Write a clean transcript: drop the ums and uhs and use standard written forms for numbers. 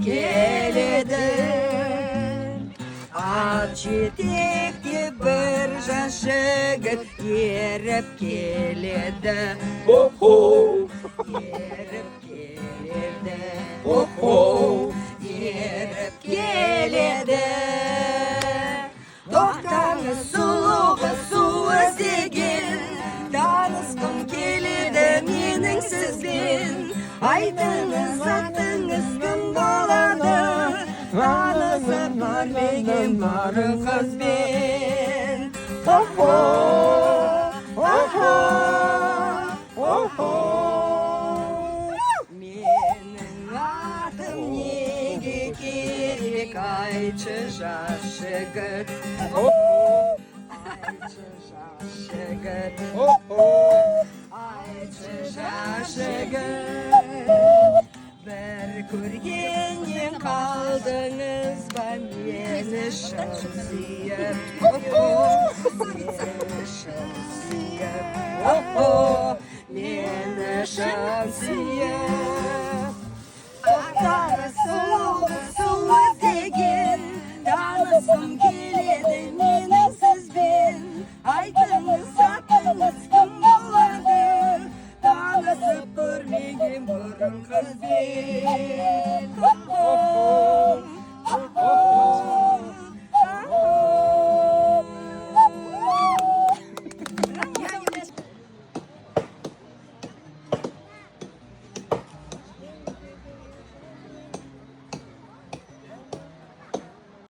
келеді. Ат жетекте бір жас жігіт еріп келеді. Еріп келеді. Еріп келеді. Тоқтаңыз, сұлу қыз, су іздеген, танысқым келеді менің сізбен. Айтыңыз, атыңыз кім болады, танысып көрмеген барым қызбен. Менің атым неге керек, айтшы жас жігіт. Айтшы жас жігіт. Айтшы жас жігіт. Бір көргеннен қалдыңыз ба мені шын сүйіп? Мені шын сүйіп. Мені шын сүйіп. Тоқтаңыз, сұлу іздеген, танысқым келеді.